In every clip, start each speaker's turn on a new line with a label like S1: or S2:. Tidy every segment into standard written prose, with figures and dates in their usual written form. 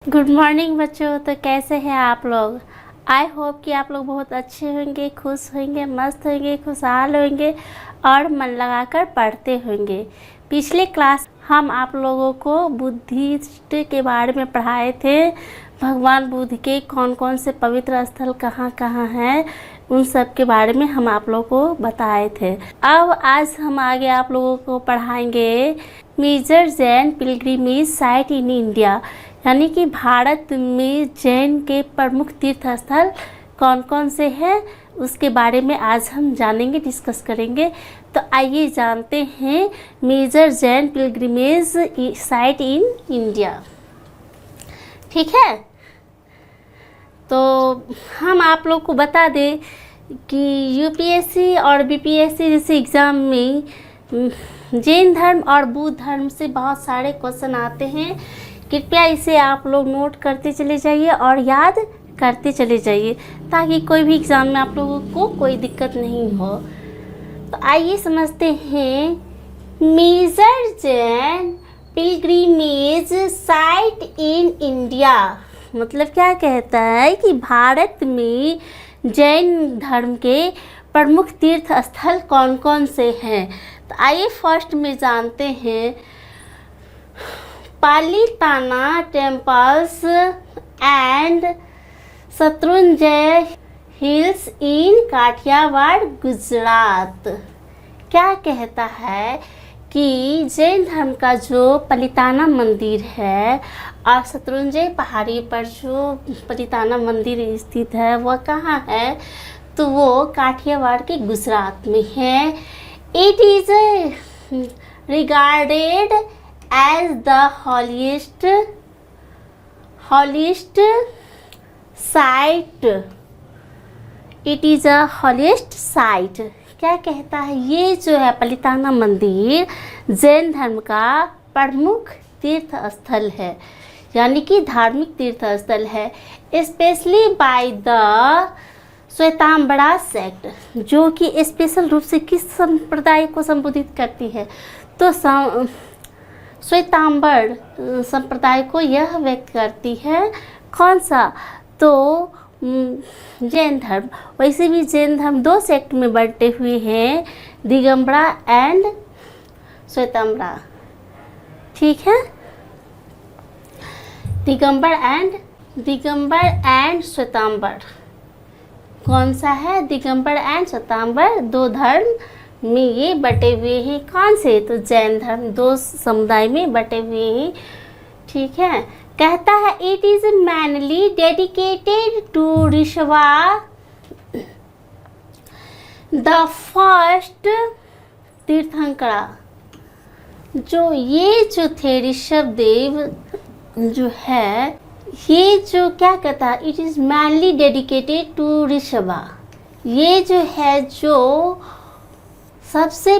S1: Good morning बच्चों। तो कैसे हैं आप लोग? आई होप कि आप लोग बहुत अच्छे होंगे, खुश होंगे, मस्त होंगे, खुशहाल होंगे और मन लगाकर पढ़ते होंगे। पिछले क्लास हम आप लोगों को बुद्धिस्ट के बारे में पढ़ाए थे। भगवान बुद्ध के कौन कौन से पवित्र स्थल कहाँ कहाँ हैं, उन सब के बारे में हम आप लोगों को बताए थे। अब आज हम आगे आप लोगों को पढ़ाएंगे major Jain pilgrimage site in India, यानी कि भारत में जैन के प्रमुख तीर्थ स्थल कौन कौन से हैं उसके बारे में आज हम जानेंगे, डिस्कस करेंगे। तो आइए जानते हैं major Jain pilgrimage site in India. ठीक है, तो हम आप लोग को बता दें कि यूपीएससी और बीपीएससी जैसे एग्ज़ाम में जैन धर्म और बुद्ध धर्म से बहुत सारे क्वेश्चन आते हैं। कृपया इसे आप लोग नोट करते चले जाइए और याद करते चले जाइए ताकि कोई भी एग्ज़ाम में आप लोगों को कोई दिक्कत नहीं हो। तो आइए समझते हैं major Jain pilgrimage site in India मतलब क्या कहता है कि भारत में जैन धर्म के प्रमुख तीर्थ स्थल कौन कौन से हैं। तो आइए फर्स्ट में जानते हैं Palitana temples and Shatrunjay hills in Kathiawar Gujarat. क्या कहता है कि जैन धर्म का जो पलिताना मंदिर है और शत्रुंजय पहाड़ी पर जो पलिताना मंदिर स्थित है वह कहाँ है, तो वो काठियावाड़ के गुजरात में है। It is regarded as the holiest site. It is a holiest site. क्या कहता है, ये जो है पलिताना मंदिर जैन धर्म का प्रमुख तीर्थ स्थल है, यानी कि धार्मिक तीर्थ स्थल है। स्पेशली बाय द श्वेतांबरा सेक्ट, जो कि स्पेशल रूप से किस संप्रदाय को संबोधित करती है, तो श्वेतांबर संप्रदाय को यह व्यक्त करती है। कौन सा, तो जैन धर्म। वैसे भी जैन धर्म दो सेक्ट में बंटे हुए हैं, दिगंबरा एंड श्वेतांबरा। ठीक है, दिगंबर एंड श्वेतांबर। कौन सा है, दिगंबर एंड श्वेतांबर, दो धर्म में ये बटे हुए हैं। कौन से, तो जैन धर्म दो समुदाय में बटे हुए हैं। ठीक है, कहता है it is mainly dedicated to Rishabha the first tirthankara. जो थे ऋषभ देव जो है, ये जो क्या कहता है, it is mainly dedicated to Rishabha. ये जो है जो सबसे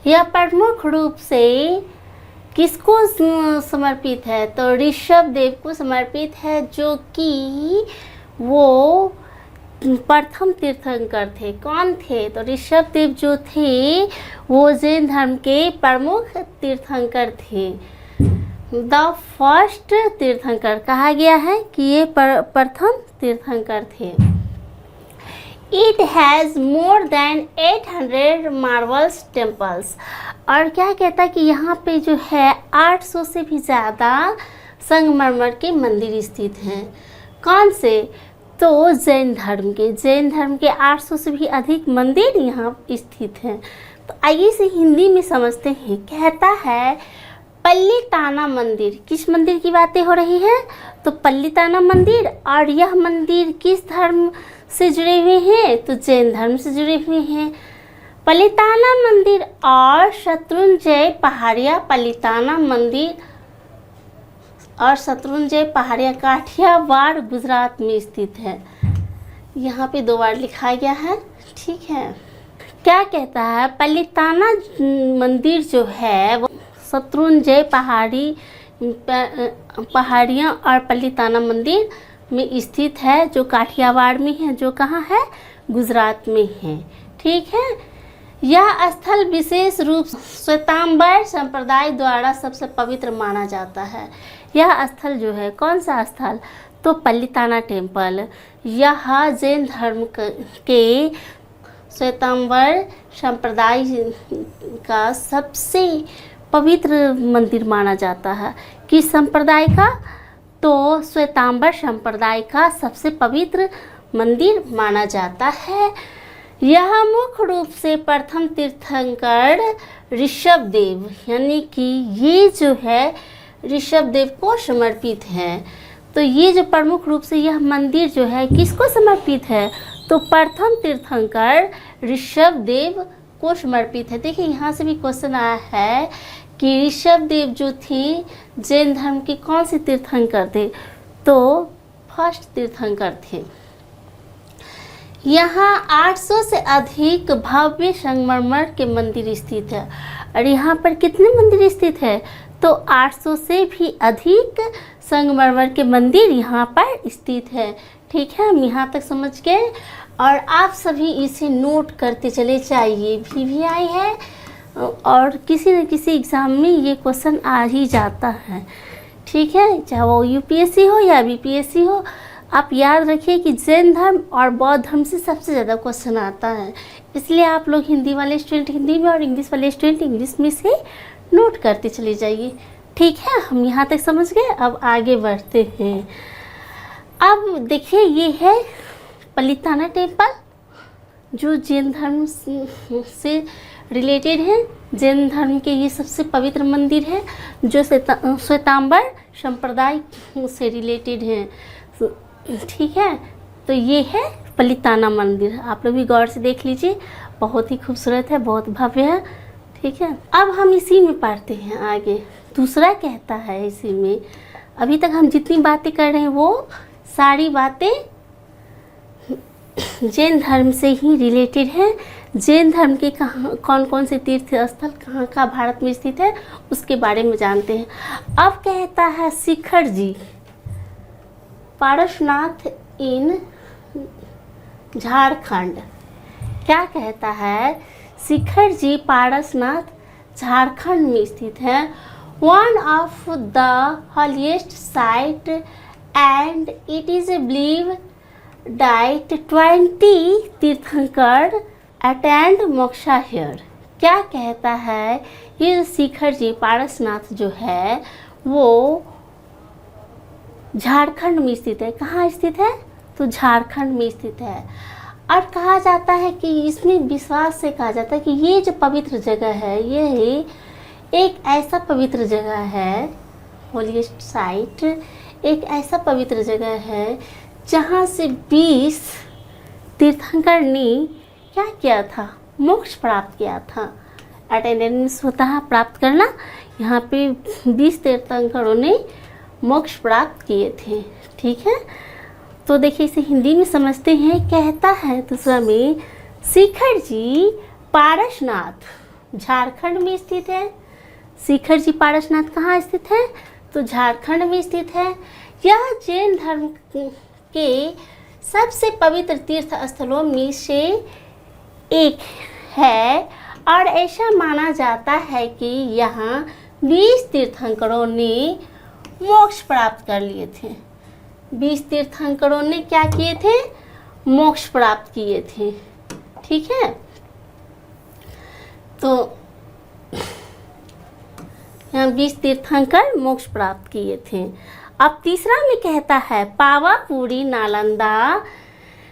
S1: यह प्रमुख रूप से किसको समर्पित है, तो ऋषभ देव को समर्पित है, जो कि वो प्रथम तीर्थंकर थे। कौन थे, तो ऋषभ देव जो थे वो जैन धर्म के प्रमुख तीर्थंकर थे। द फर्स्ट तीर्थंकर कहा गया है कि ये प्रथम तीर्थंकर थे। It has more than 800 marbles temples। और क्या कहता है कि यहाँ पे जो है 800 से भी ज़्यादा संगमरमर के मंदिर स्थित हैं। कौन से, तो जैन धर्म के 800 से भी अधिक मंदिर यहाँ स्थित हैं। तो आइए से हिंदी में समझते हैं। कहता है पल्लीताना मंदिर, किस मंदिर की बातें हो रही है, तो पल्लीताना मंदिर। और यह मंदिर किस धर्म से जुड़े हुए हैं, तो जैन धर्म से जुड़े हुए हैं। पलिताना मंदिर और शत्रुंजय पहाड़िया, पलिताना मंदिर और शत्रुंजय पहाड़िया काठियावाड़ गुजरात में स्थित है। यहाँ पे दो बार लिखा गया है। ठीक है, क्या कहता है, पलिताना मंदिर जो है वो शत्रुंजय पहाड़ियाँ और पलिताना मंदिर में स्थित है, जो काठियावाड़ में है, जो कहाँ है, गुजरात में है। ठीक है, यह स्थल विशेष रूप श्वेतांबर संप्रदाय द्वारा सबसे पवित्र माना जाता है। यह स्थल जो है, कौन सा स्थल, तो पल्लीताना टेम्पल। यह जैन धर्म के श्वेतांबर संप्रदाय का सबसे पवित्र मंदिर माना जाता है। किस संप्रदाय का, तो श्वेतांबर संप्रदाय का सबसे पवित्र मंदिर माना जाता है। यह मुख्य रूप से प्रथम तीर्थंकर ऋषभदेव, यानी कि ये जो है ऋषभदेव को समर्पित है। तो ये जो प्रमुख रूप से यह मंदिर जो है किसको समर्पित है, तो प्रथम तीर्थंकर ऋषभदेव को समर्पित है। देखिए यहाँ से भी क्वेश्चन आया है कि ऋषभदेव जो थी जैन धर्म के कौन से तीर्थंकर थे, तो फर्स्ट तीर्थंकर थे। यहाँ 800 से अधिक भव्य संगमरमर के मंदिर स्थित है। और यहाँ पर कितने मंदिर स्थित है, तो 800 से भी अधिक संगमरमर के मंदिर यहाँ पर स्थित है। ठीक है, हम यहाँ तक समझ गए और आप सभी इसे नोट करते चले जाइए। VVI है और किसी न किसी एग्ज़ाम में ये क्वेश्चन आ ही जाता है। ठीक है, चाहे वो UPSC हो या BPSC हो, आप याद रखिए कि जैन धर्म और बौद्ध धर्म से सबसे ज़्यादा क्वेश्चन आता है। इसलिए आप लोग हिंदी वाले स्टूडेंट हिंदी में और इंग्लिश वाले स्टूडेंट इंग्लिश में से नोट करते चले जाइए। ठीक है, हम यहाँ तक समझ गए। अब आगे बढ़ते हैं। अब देखिए ये है पल्लीताना टेम्पल जो जैन धर्म से रिलेटेड है। जैन धर्म के ये सबसे पवित्र मंदिर है जो श्वेतांबर संप्रदाय से रिलेटेड है। ठीक है, तो ये है पल्लीताना मंदिर। आप लोग भी गौर से देख लीजिए, बहुत ही खूबसूरत है, बहुत भव्य है। ठीक है, अब हम इसी में पढ़ते हैं आगे। दूसरा कहता है इसी में, अभी तक हम जितनी बातें कर रहे हैं वो सारी बातें जैन धर्म से ही रिलेटेड है। जैन धर्म के कहाँ कौन कौन से तीर्थ स्थल कहाँ का भारत में स्थित है उसके बारे में जानते हैं। अब कहता है शिखर जी पारसनाथ इन झारखंड। क्या कहता है, शिखर जी पारसनाथ झारखंड में स्थित है। One of the holiest site and it is believe that 20 tirthankar attend moksha here. क्या कहता है, ये शिखर जी पारसनाथ जो है वो झारखंड में स्थित है। कहाँ स्थित है, तो झारखंड में स्थित है। और कहा जाता है कि इसमें विश्वास से कहा जाता है कि ये जो पवित्र जगह है ये एक ऐसा पवित्र जगह है, होलीएस्ट साइट एक ऐसा पवित्र जगह है जहाँ से 20 तीर्थंकर ने क्या किया था, मोक्ष प्राप्त किया था। अटेंडेंस होता है प्राप्त करना, यहाँ पे 20 तीर्थंकरों ने मोक्ष प्राप्त किए थे। ठीक है, तो देखिए इसे हिंदी में समझते हैं। कहता है दूसरा में, शिखर जी पारसनाथ झारखंड में स्थित है। शिखर जी पारसनाथ कहाँ स्थित है, तो झारखंड में स्थित है। यह जैन धर्म के सबसे पवित्र तीर्थ स्थलों में से एक है और ऐसा माना जाता है कि यहाँ 20 तीर्थंकरों ने मोक्ष प्राप्त कर लिए थे। 20 तीर्थंकरों ने क्या किए थे, मोक्ष प्राप्त किए थे। ठीक है, तो यहाँ 20 तीर्थंकर मोक्ष प्राप्त किए थे। अब तीसरा में कहता है पावापुरी नालंदा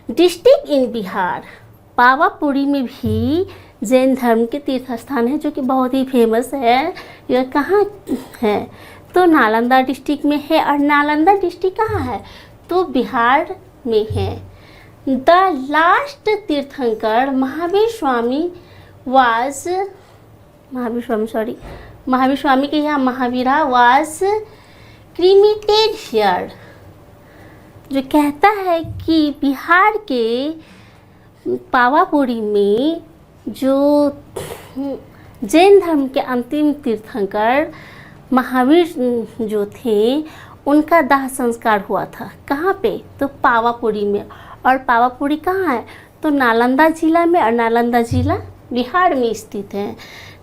S1: डिस्ट्रिक्ट इन बिहार। पावापुरी में भी जैन धर्म के तीर्थ स्थान है जो कि बहुत ही फेमस है। यह कहाँ है, तो नालंदा डिस्ट्रिक्ट में है। और नालंदा डिस्ट्रिक्ट कहाँ है, तो बिहार में है। द लास्ट तीर्थंकर महावीर स्वामी के यहाँ महावीरा वाज क्रीमेटेड हियर। जो कहता है कि बिहार के पावापुरी में जो जैन धर्म के अंतिम तीर्थंकर महावीर जो थे उनका दाह संस्कार हुआ था। कहाँ पे, तो पावापुरी में। और पावापुरी कहाँ है, तो नालंदा जिला में। और नालंदा जिला बिहार में स्थित है।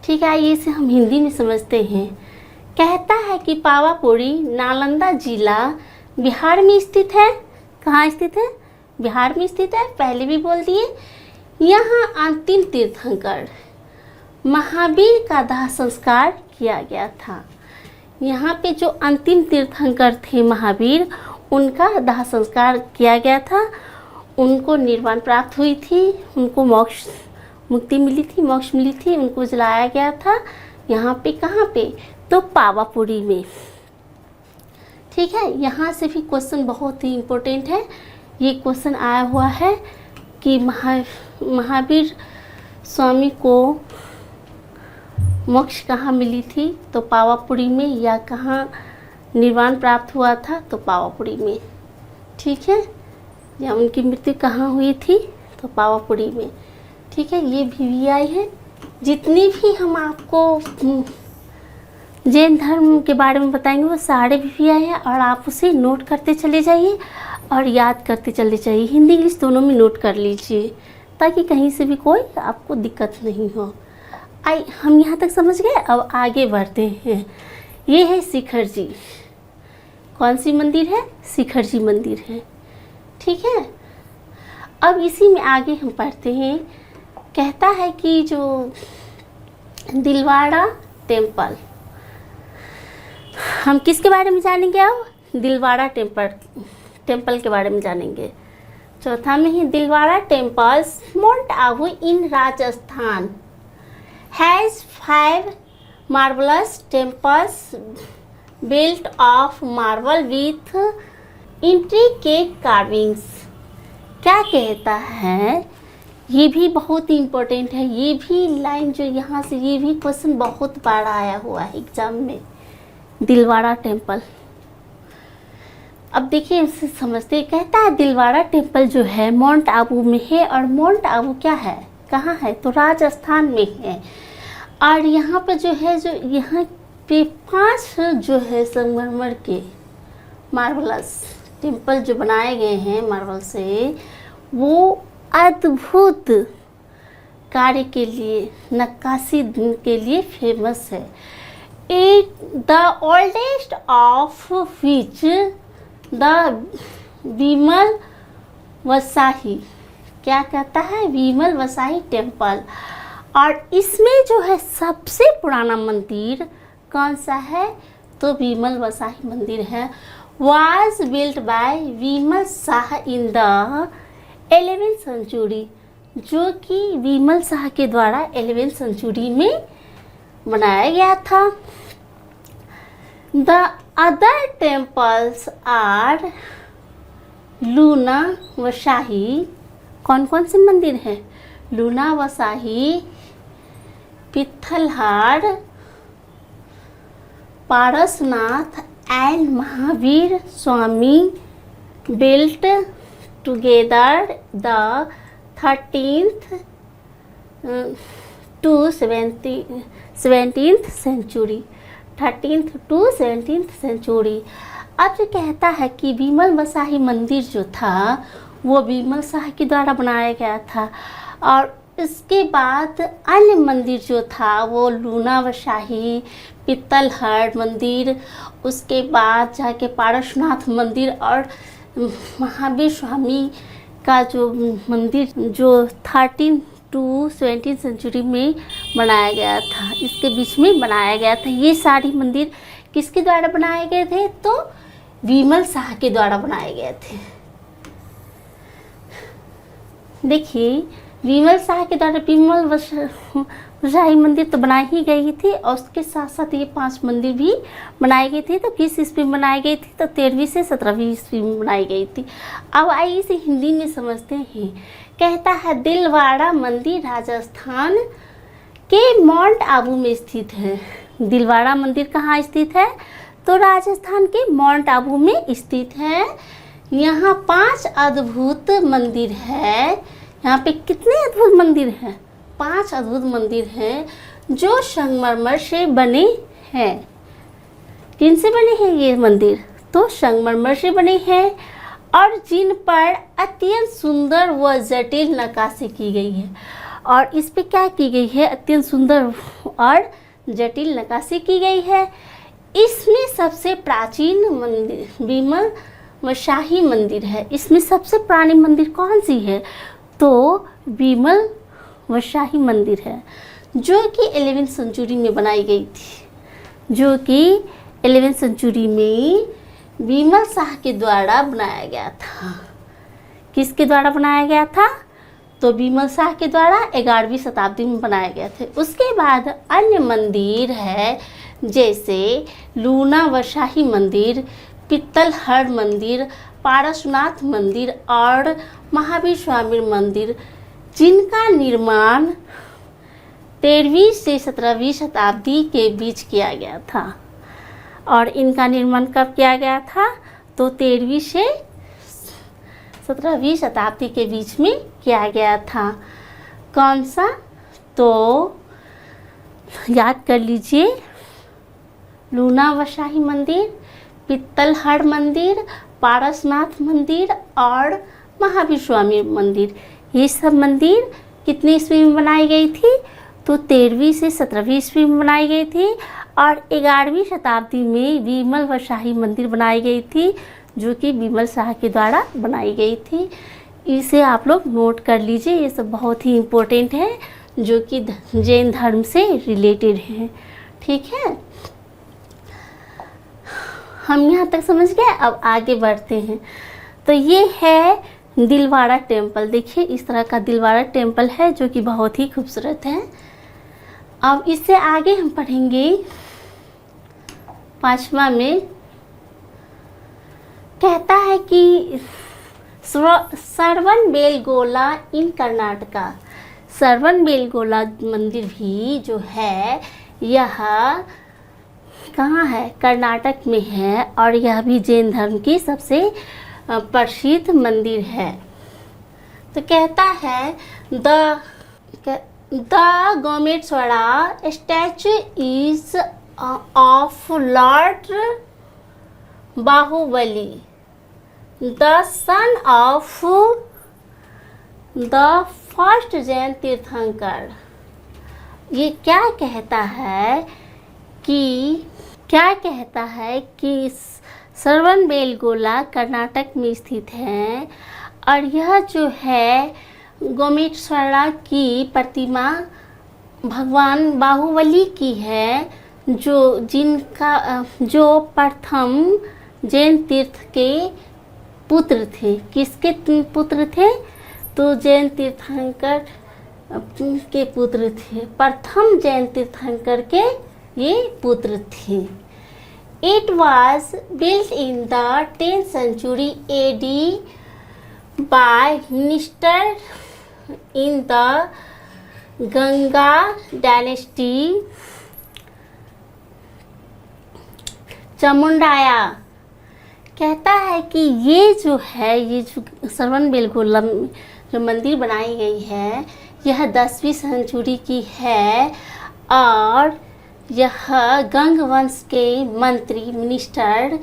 S1: ठीक है, आइए इसे हम हिंदी में समझते हैं। कहता है कि पावापुरी नालंदा जिला बिहार में स्थित है। कहाँ स्थित है? बिहार में स्थित है, पहले भी बोल दिए। यहाँ अंतिम तीर्थंकर महावीर का दाह संस्कार किया गया था। यहाँ पे जो अंतिम तीर्थंकर थे महावीर, उनका दाह संस्कार किया गया था। उनको निर्वाण प्राप्त हुई थी, उनको मुक्ति मिली थी, मोक्ष मिली थी, उनको जलाया गया था। यहाँ पे कहाँ पे? तो पावापुरी में। ठीक है, यहाँ से भी क्वेश्चन बहुत ही इम्पोर्टेंट है। ये क्वेश्चन आया हुआ है कि महावीर स्वामी को मोक्ष कहाँ मिली थी? तो पावापुरी में। या कहाँ निर्वाण प्राप्त हुआ था? तो पावापुरी में। ठीक है, या उनकी मृत्यु कहाँ हुई थी? तो पावापुरी में। ठीक है, ये VVI है। जितनी भी हम आपको जैन धर्म के बारे में बताएंगे वो सारे VVI हैं, और आप उसे नोट करते चले जाइए और याद करते चले जाइए। हिंदी इंग्लिश दोनों में नोट कर लीजिए ताकि कहीं से भी कोई आपको दिक्कत नहीं हो। हम यहाँ तक समझ गए। अब आगे बढ़ते हैं। ये है शिखर जी। कौन सी मंदिर है? शिखर जी मंदिर है। ठीक है, अब इसी में आगे हम पढ़ते हैं। कहता है कि जो दिलवाड़ा टेम्पल, हम किसके बारे में जानेंगे? अब दिलवाड़ा टेम्पल के बारे में जानेंगे। चौथा में ही Dilwara temples Mount Abu in Rajasthan has 5 marvelous temples built of marble with intricate carvings। क्या कहता है? ये भी बहुत ही इम्पोर्टेंट है। ये भी लाइन जो यहाँ से, ये भी क्वेश्चन बहुत बार आया हुआ है एग्जाम में। दिलवाड़ा टेम्पल, अब देखिए इसे समझते। कहता है दिलवाड़ा टेम्पल जो है माउंट आबू में है, और माउंट आबू क्या है, कहाँ है? तो राजस्थान में है। और यहाँ पे जो है, जो यहाँ पे 5 जो है संगमरमर के मार्बलस टेम्पल जो बनाए गए हैं मार्बल से, वो अद्भुत कार्य के लिए, नक्काशी के लिए फेमस है। The oldest of which the Vimal Vasahi, क्या कहता है? विमल वसाही टेम्पल। और इसमें जो है सबसे पुराना मंदिर कौन सा है? तो विमल वसाही मंदिर है। Was built by Vimal Shah in the 11th century, जो कि विमल शाह के द्वारा 11th सेंचुरी में बनाया गया था। The other temples are Luna Vasahi. कौन कौन से मंदिर हैं? Luna Vasahi, Pittalhar, Parasnath and Mahavir Swami built together the 13th to 17th century. 13th to 17th century. अब जो कहता है कि विमल वसाही मंदिर जो था वो विमल शाह के द्वारा बनाया गया था, और इसके बाद अन्य मंदिर जो था वो लूना वसाही, पित्तलहर मंदिर, उसके बाद जाके पारसनाथ मंदिर और महावीर स्वामी का जो मंदिर जो 13 to 17 सेंचुरी में बनाया गया था, इसके बीच में बनाया गया था। ये सारी मंदिर किसके द्वारा बनाए गए थे? तो विमल शाह के द्वारा बनाए गए थे। देखिए, विमल शाह के द्वारा विमल वसाही मंदिर तो बनाई ही गई थी, और उसके साथ साथ ये 5 मंदिर भी बनाई गई थी। तो किस ईस्वी में बनाई गई थी? तो 13वीं से 17वीं ईस्वी में बनाई गई थी। अब आइए इसे हिंदी में समझते हैं। कहता है दिलवाड़ा मंदिर राजस्थान के माउंट आबू में स्थित है। दिलवाड़ा मंदिर कहाँ स्थित है? तो राजस्थान के माउंट आबू में स्थित है। यहाँ 5 अद्भुत मंदिर है। यहाँ पे कितने अद्भुत मंदिर हैं? 5 अद्भुत मंदिर हैं जो संगमरमर से बने हैं। किन से बने हैं ये मंदिर? तो संगमरमर से बने हैं, और जिन पर अत्यंत सुंदर व जटिल नक्काशी की गई है। और इस पे क्या की गई है, अत्यंत सुंदर और जटिल नक्काशी की गई है। इसमें सबसे प्राचीन मंदिर बीमल व शाही मंदिर है। इसमें सबसे पुरानी मंदिर कौन सी है, तो बीमल व शाही मंदिर है, जो कि 11वीं सेंचुरी में बनाई गई थी, जो कि 11वीं सेंचुरी में बीमल शाह के द्वारा बनाया गया था। किसके द्वारा बनाया गया था, तो बीमल शाह के द्वारा 11वीं शताब्दी में बनाया गया था। उसके बाद अन्य मंदिर है, जैसे लूना व शाही मंदिर, पित्तलहड़ मंदिर, पारसनाथ मंदिर और महावीर स्वामी मंदिर, जिनका निर्माण 13वीं से 17वीं शताब्दी के बीच किया गया था। और इनका निर्माण कब किया गया था, तो 13वीं से 17वीं शताब्दी के बीच में किया गया था। कौन सा, तो याद कर लीजिए, लूना व शाही मंदिर, पित्तलहड़ मंदिर, पारसनाथ मंदिर और महावीर स्वामी मंदिर। ये सब मंदिर कितनी ईस्वी में बनाई गई थी, तो 13वीं से 17वीं ईस्वी में बनाई गई थी। और 11वीं शताब्दी में बीमल व शाही मंदिर बनाई गई थी, जो कि बीमल शाह के द्वारा बनाई गई थी। इसे आप लोग नोट कर लीजिए, ये सब बहुत ही इम्पोर्टेंट है, जो कि जैन धर्म से रिलेटेड है। ठीक है, हम यहाँ तक समझ गए। अब आगे बढ़ते हैं। तो ये है दिलवाड़ा टेम्पल। देखिए इस तरह का दिलवाड़ा टेम्पल है, जो कि बहुत ही खूबसूरत है। अब इससे आगे हम पढ़ेंगे 5वां में, कहता है कि श्रवणबेलगोला इन कर्नाटका। श्रवणबेलगोला मंदिर भी जो है, यह कहाँ है, कर्नाटक में है, और यह भी जैन धर्म की सबसे प्रसिद्ध मंदिर है। तो कहता है the Gomateshwara statue is of lord Bahubali, the son of the first Jain tirthankar. ये क्या कहता है कि श्रवणबेलगोला कर्नाटक में स्थित है, और यह जो है गोमेश्वरा की प्रतिमा भगवान बाहुबली की है, जो प्रथम जैन तीर्थ के पुत्र थे। किसके पुत्र थे, तो जैन तीर्थंकर के पुत्र थे। प्रथम जैन तीर्थंकर के ये पुत्र थे। It was built in the 10th century AD by minister in the Ganga dynasty चामुंडाया। कहता है कि ये जो श्रवणबेलगोला जो मंदिर बनाई गई है, यह 10वीं सेंचुरी की है, और यह गंग वंश के मंत्री मिनिस्टर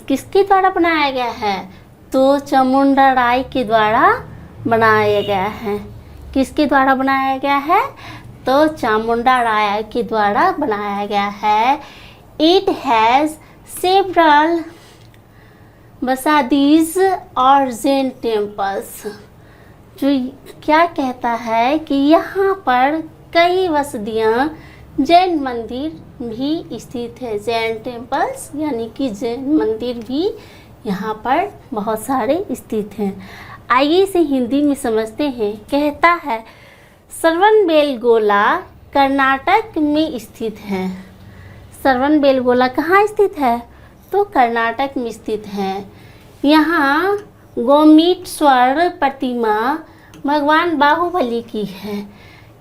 S1: किसके द्वारा बनाया गया है, तो चामुंडाराय के द्वारा बनाया गया है। किसके द्वारा बनाया गया है, तो चामुंडाराय के द्वारा बनाया गया है। इट हैज़ सेवरल बसादीज और जैन टेम्पल्स। जो क्या कहता है कि यहाँ पर कई बसदियाँ जैन मंदिर भी स्थित है। जैन टेम्पल्स यानी कि जैन मंदिर भी यहाँ पर बहुत सारे स्थित हैं। आइए इसे हिंदी में समझते हैं। कहता है श्रवणबेलगोला कर्नाटक में स्थित है। श्रवणबेलगोला कहाँ स्थित है, तो कर्नाटक में स्थित है। यहाँ गोमेश्वर प्रतिमा भगवान बाहुबली की है।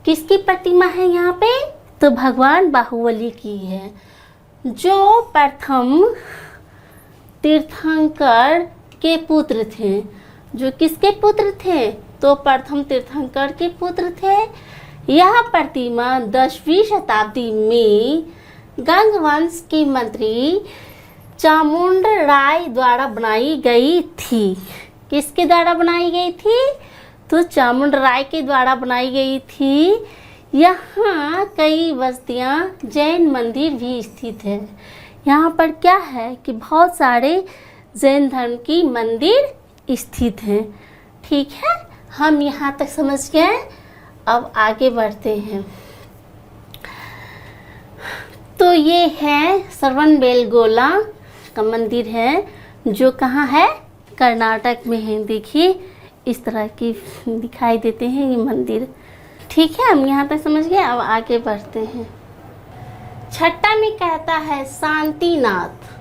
S1: किसकी प्रतिमा है यहाँ पे, तो भगवान बाहुबली की है, जो प्रथम तीर्थंकर के पुत्र थे। जो किसके पुत्र थे, तो प्रथम तीर्थंकर के पुत्र थे। यह प्रतिमा 10वीं शताब्दी में गंग वंश के मंत्री चामुंडराय द्वारा बनाई गई थी। किसके द्वारा बनाई गई थी, तो चामुंडराय के द्वारा बनाई गई थी। यहाँ कई बस्तियाँ जैन मंदिर भी स्थित है। यहाँ पर क्या है कि बहुत सारे जैन धर्म की मंदिर स्थित हैं। ठीक है, हम यहाँ तक समझ गए। अब आगे बढ़ते हैं। तो ये है श्रवणबेलगोला का मंदिर है, जो कहाँ है? कर्नाटक में है। देखिए इस तरह की दिखाई देते हैं ये मंदिर। ठीक है, हम यहाँ तक समझ गए। अब आगे बढ़ते हैं। छठा में कहता है शांतिनाथ।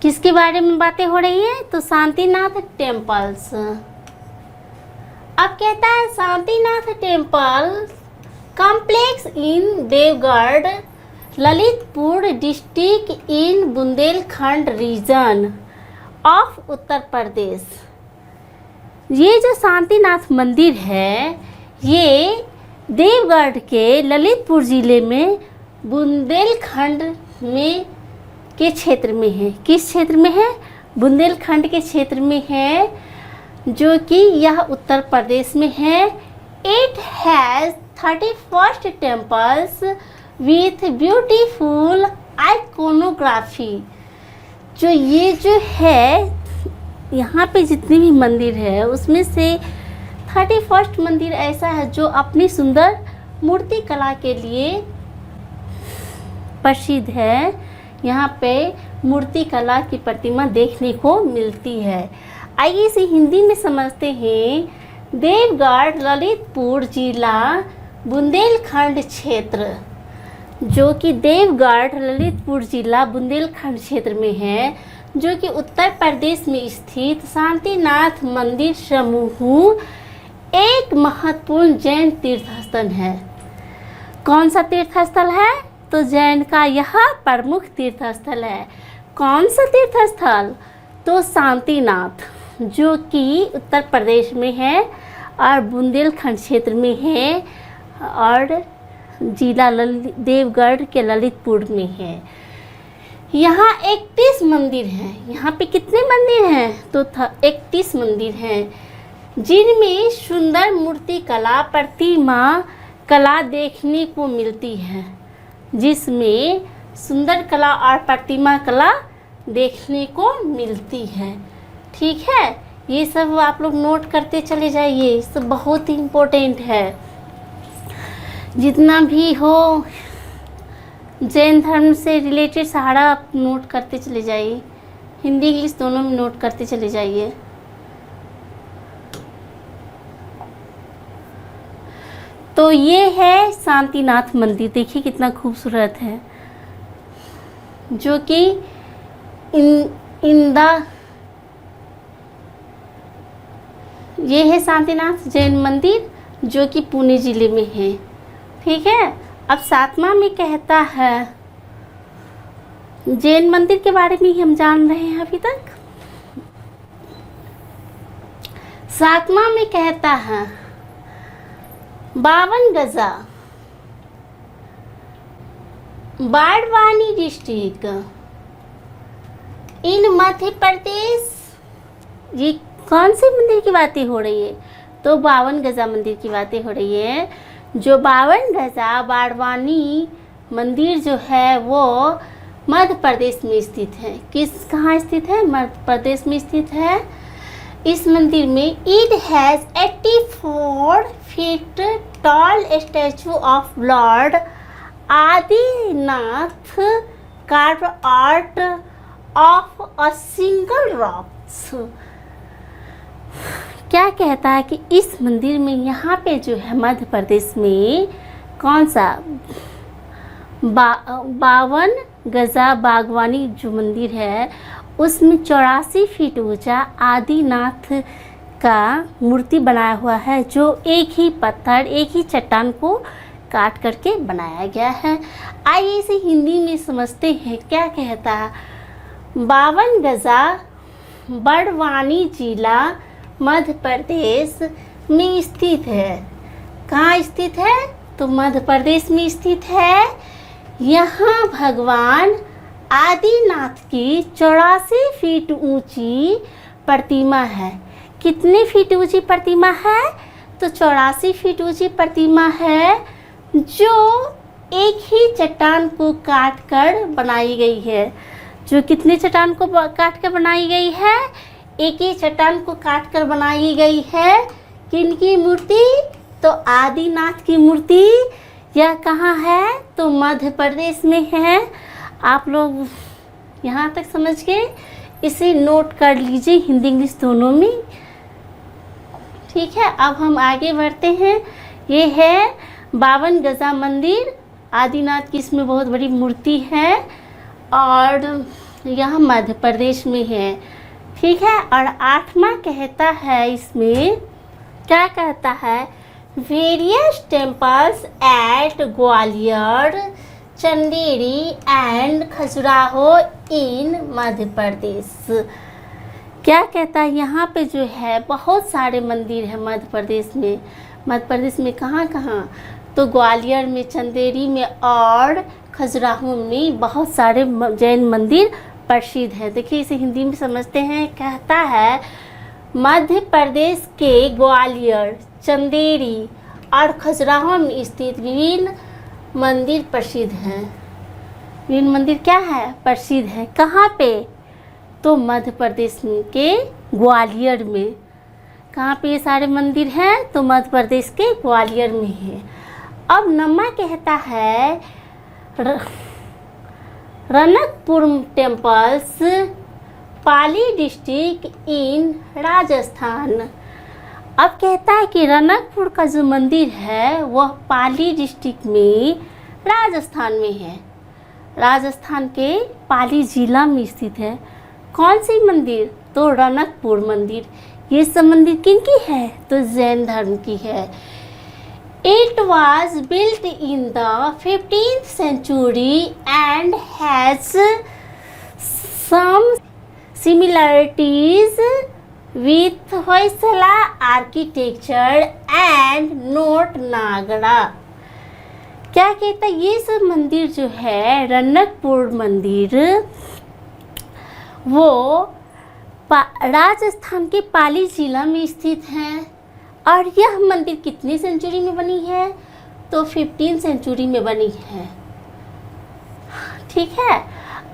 S1: किसके बारे में बातें हो रही है? तो शांतिनाथ टेम्पल्स। अब कहता है Shantinath temple complex in Deogarh, Lalitpur district in Bundelkhand region of Uttar Pradesh. ये जो शांतिनाथ मंदिर है, ये देवगढ़ के ललितपुर ज़िले में बुंदेलखंड में के क्षेत्र में है। किस क्षेत्र में है? बुंदेलखंड के क्षेत्र में है, जो कि यह उत्तर प्रदेश में है। It has 31 temples with beautiful iconography. जो ये जो है यहाँ पे जितने भी मंदिर है, उसमें से 31 मंदिर ऐसा है जो अपनी सुंदर मूर्ति कला के लिए प्रसिद्ध है। यहाँ पे मूर्ति कला की प्रतिमा देखने को मिलती है। आइए इसे हिंदी में समझते हैं। देवगढ़ ललितपुर जिला बुंदेलखंड क्षेत्र, जो कि देवगढ़ ललितपुर जिला बुंदेलखंड क्षेत्र में है, जो कि उत्तर प्रदेश में स्थित शांतिनाथ मंदिर समूह एक महत्वपूर्ण जैन तीर्थस्थल है। कौन सा तीर्थस्थल है? तो जैन का यह प्रमुख तीर्थस्थल है। कौन सा तीर्थस्थल? तो शांतिनाथ, जो कि उत्तर प्रदेश में है और बुंदेलखंड क्षेत्र में है और जिला देवगढ़ के ललितपुर में है। यहाँ 31 मंदिर हैं। यहाँ पे कितने मंदिर हैं? तो 31 मंदिर हैं, जिनमें सुंदर मूर्ति कला प्रतिमा कला देखने को मिलती है। जिसमें सुंदर कला और प्रतिमा कला देखने को मिलती है। ठीक है, ये सब आप लोग नोट करते चले जाइए। सब बहुत ही इम्पोर्टेंट है। जितना भी हो जैन धर्म से रिलेटेड सारा आप नोट करते चले जाइए। हिंदी इंग्लिश दोनों में नोट करते चले जाइए। तो ये है शांतिनाथ मंदिर। देखिए कितना खूबसूरत है, जो कि ये है शांतिनाथ जैन मंदिर, जो कि पुणे जिले में है। ठीक है, अब 7वां में कहता है, जैन मंदिर के बारे में ही हम जान रहे हैं अभी तक। 7वां में कहता है 52 गजा, बाड़वानी डिस्ट्रिक्ट इन मध्य प्रदेश। ये कौन से मंदिर की बातें हो रही है? तो 52 गजा मंदिर की बातें हो रही है। जो 52 गजा बाड़वानी मंदिर जो है वो मध्य प्रदेश में स्थित है। कहाँ स्थित है? मध्य प्रदेश में स्थित है। इस मंदिर में it has 84 feet tall statue of Lord Adinath curve art of a single rocks. क्या कहता है कि इस मंदिर में, यहाँ पे जो है मध्य प्रदेश में कौन सा 52 गजा बागवानी जो मंदिर है, उसमें 84 फीट ऊंचा आदिनाथ का मूर्ति बनाया हुआ है, जो एक ही पत्थर एक ही चट्टान को काट करके बनाया गया है। आइए इसे हिंदी में समझते हैं। क्या कहता है? 52 गजा बाड़वानी जिला मध्य प्रदेश में स्थित है। कहाँ स्थित है? तो मध्य प्रदेश में स्थित है। यहाँ भगवान आदिनाथ की 84 फीट ऊंची प्रतिमा है। कितनी फीट ऊंची प्रतिमा है? तो 84 फीट ऊंची प्रतिमा है, जो एक ही चट्टान को काट कर बनाई गई है। जो कितनी चट्टान को काट कर बनाई गई है? एक ही चट्टान को काट कर बनाई गई है। किनकी मूर्ति? तो आदिनाथ की मूर्ति। यह कहाँ है? तो मध्य प्रदेश में है। आप लोग यहाँ तक समझ के इसे नोट कर लीजिए, हिंदी इंग्लिश दोनों में। ठीक है, अब हम आगे बढ़ते हैं। ये है 52 गजा मंदिर। आदिनाथ की इसमें बहुत बड़ी मूर्ति है और यह मध्य प्रदेश में है। ठीक है, और 8वां कहता है, इसमें क्या कहता है? Various temples at Gwalior, Chanderi and Khajuraho in Madhya Pradesh. क्या कहता है? यहाँ पे जो है बहुत सारे मंदिर हैं मध्य प्रदेश में। मध्य प्रदेश में कहाँ कहाँ? तो ग्वालियर में, चंदेरी में और खजुराहो में बहुत सारे जैन मंदिर प्रसिद्ध है। देखिए इसे हिंदी में समझते हैं। कहता है मध्य प्रदेश के ग्वालियर, चंदेरी और खजुराहो में स्थित विभिन्न मंदिर प्रसिद्ध हैं। विभिन्न मंदिर क्या है? प्रसिद्ध है। कहाँ पे? तो मध्य प्रदेश के ग्वालियर में। कहाँ पे ये सारे मंदिर हैं? तो मध्य प्रदेश के ग्वालियर में है। अब 9वां कहता है Ranakpur temples, Pali district in Rajasthan. अब कहता है कि रनकपुर का जो मंदिर है वह पाली डिस्ट्रिक्ट में राजस्थान में है। राजस्थान के पाली जिला में स्थित है। कौन सी मंदिर? तो रनकपुर मंदिर। ये सब मंदिर किनकी है? तो जैन धर्म की है। It was built in the 15th century and has some similarities with Hoysala architecture and Not Nagara। क्या कहता है? ये सब मंदिर जो है, रनकपुर मंदिर, वो राजस्थान के पाली जिला में स्थित है। और यह मंदिर कितनी सेंचुरी में बनी है? तो 15 सेंचुरी में बनी है। ठीक है,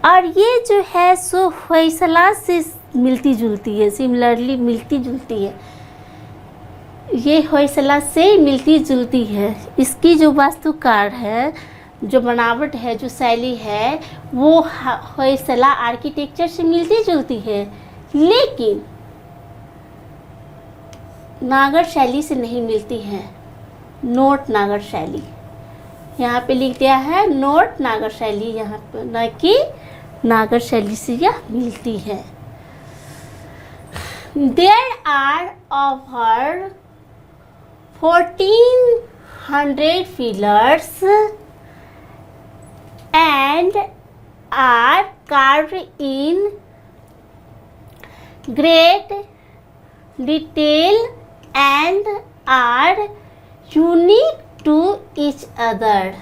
S1: और ये जो है सो होयसला से मिलती जुलती है, सिमिलरली मिलती जुलती है। ये होयसला से मिलती जुलती है। इसकी जो वास्तुकार है, जो बनावट है, जो शैली है, वो होयसला आर्किटेक्चर से मिलती जुलती है, लेकिन नागर शैली से नहीं मिलती है। नोट नागर शैली यहाँ पे लिख दिया है, नोट नागर शैली, यहाँ पे न कि नागर शैली से यह मिलती है। There are over 1400 pillars and are carved in great detail and are unique to each other।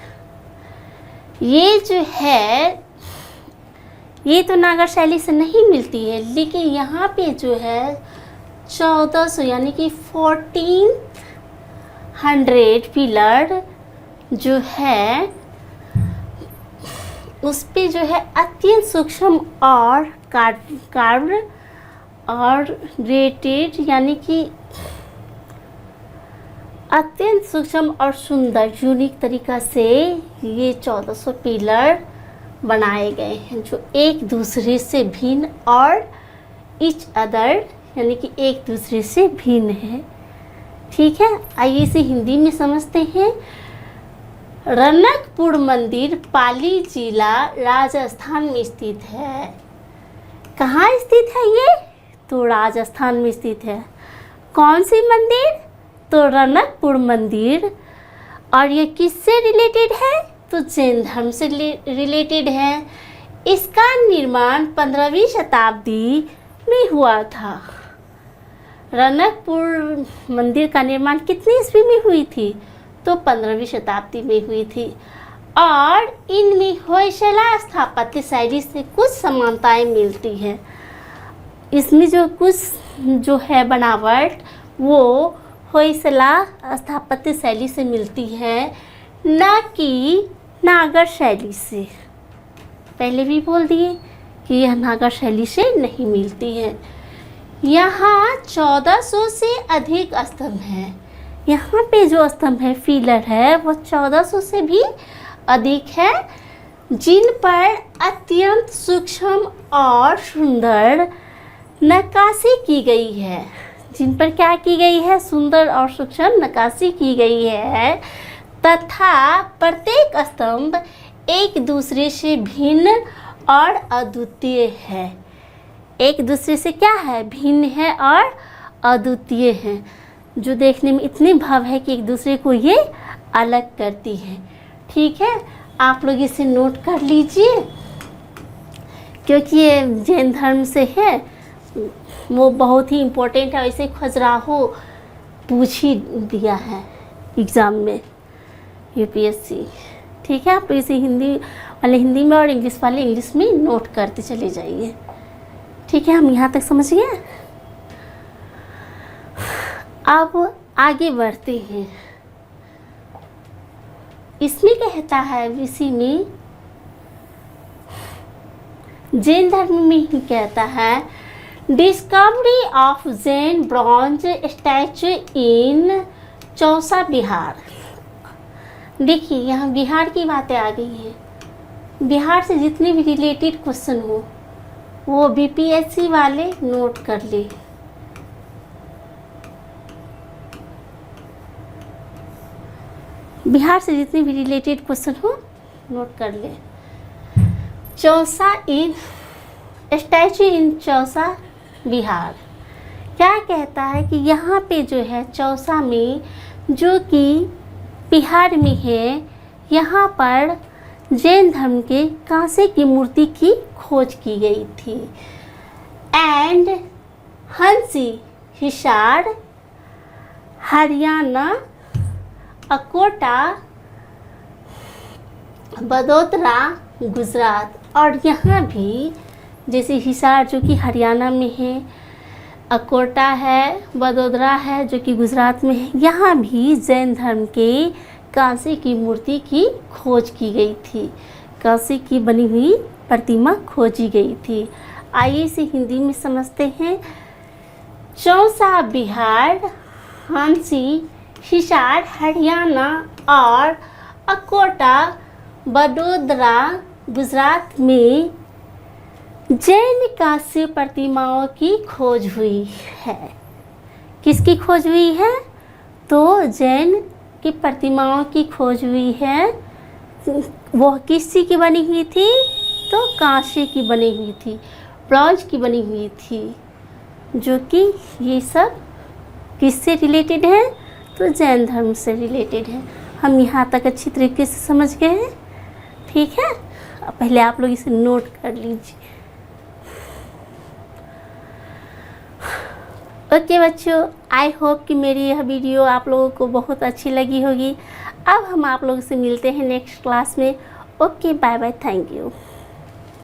S1: ये जो है, ये तो नागर शैली से नहीं मिलती है, लेकिन यहाँ पे जो है 1400 यानी कि 1400 पिलर जो है, उस पे जो है अत्यंत सूक्ष्म और कार्व्ड और ग्रेटेड यानी कि अत्यंत सूक्ष्म और सुंदर यूनिक तरीक़ा से ये 1400 पिलर बनाए गए हैं, जो एक दूसरे से भिन्न और ईच अदर यानी कि एक दूसरे से भिन्न है। ठीक है, आइए इसे हिंदी में समझते हैं। रनकपुर मंदिर पाली जिला राजस्थान में स्थित है। कहाँ स्थित है ये? तो राजस्थान में स्थित है। कौन सी मंदिर? तो रनकपुर मंदिर। और ये किससे रिलेटेड है? तो जैन धर्म से रिलेटेड है। इसका निर्माण 15वीं शताब्दी में हुआ था। रनकपुर मंदिर का निर्माण कितनी ईस्वी में हुई थी? तो 15वीं शताब्दी में हुई थी। और इनमें होयसला स्थापत्य शैली से कुछ समानताएं मिलती हैं। इसमें जो कुछ जो है बनावट वो होयसला स्थापत्य शैली से मिलती है, न कि नागर शैली से। पहले भी बोल दिए कि यह नागर शैली से नहीं मिलती है। यहाँ 1400 से अधिक स्तंभ हैं। यहाँ पे जो स्तंभ है, फिलर है, वो 1400 से भी अधिक है, जिन पर अत्यंत सूक्ष्म और सुंदर नक्काशी की गई है। जिन पर क्या की गई है? सुंदर और सूक्ष्म नक्काशी की गई है, तथा प्रत्येक स्तंभ एक दूसरे से भिन्न और अद्वितीय है। एक दूसरे से क्या है? भिन्न है और अद्वितीय है, जो देखने में इतने भव्य है कि एक दूसरे को ये अलग करती है। ठीक है, आप लोग इसे नोट कर लीजिए, क्योंकि ये जैन धर्म से है, वो बहुत ही इम्पोर्टेंट है। वैसे खजुराहो पूछ ही दिया है एग्ज़ाम में, यूपीएससी। ठीक है, आप इसे हिंदी वाले हिंदी में और इंग्लिश वाले इंग्लिश में नोट करते चले जाइए। ठीक है, हम यहाँ तक समझ गए। अब आगे बढ़ते हैं। इसमें कहता है विषय में, जैन धर्म में ही कहता है, discovery of Jain bronze statue in Chausa Bihar. देखिए, यहाँ बिहार की बातें आ गई हैं। बिहार से जितने भी रिलेटेड क्वेश्चन हो वो बीपीएससी वाले नोट कर ले। बिहार से जितने भी रिलेटेड क्वेश्चन हो नोट कर ले। चौसा इन स्टैचू इन चौसा बिहार क्या कहता है कि यहाँ पे जो है चौसा में, जो कि बिहार में है, यहाँ पर जैन धर्म के कांसे की मूर्ति की खोज की गई थी। एंड हंसी हिसार, हरियाणा, अकोटा, बड़ोदरा, गुजरात, और यहाँ भी जैसे हिसार जो कि हरियाणा में है, अकोटा है, बड़ोदरा है जो कि गुजरात में है, यहाँ भी जैन धर्म के कांसे की मूर्ति की खोज की गई थी। कांसे की बनी हुई प्रतिमा खोजी गई थी। आइए इसे हिंदी में समझते हैं। चौसा बिहार, हंसी हिसार हरियाणा और अकोटा, बड़ोदरा, गुजरात में जैन कांस्य प्रतिमाओं की खोज हुई है। किसकी खोज हुई है? तो जैन की प्रतिमाओं की खोज हुई है। वो किस चीज़ की बनी हुई थी? तो कांसे की बनी हुई थी, ब्रॉन्ज की बनी हुई थी, जो कि ये सब किससे रिलेटेड है? तो जैन धर्म से रिलेटेड है। हम यहाँ तक अच्छी तरीके से समझ गए हैं। ठीक है, पहले आप लोग इसे नोट कर लीजिए। ओके बच्चों, आई होप कि मेरी यह वीडियो आप लोगों को बहुत अच्छी लगी होगी। अब हम आप लोगों से मिलते हैं नेक्स्ट क्लास में। Okay, bye bye, thank you.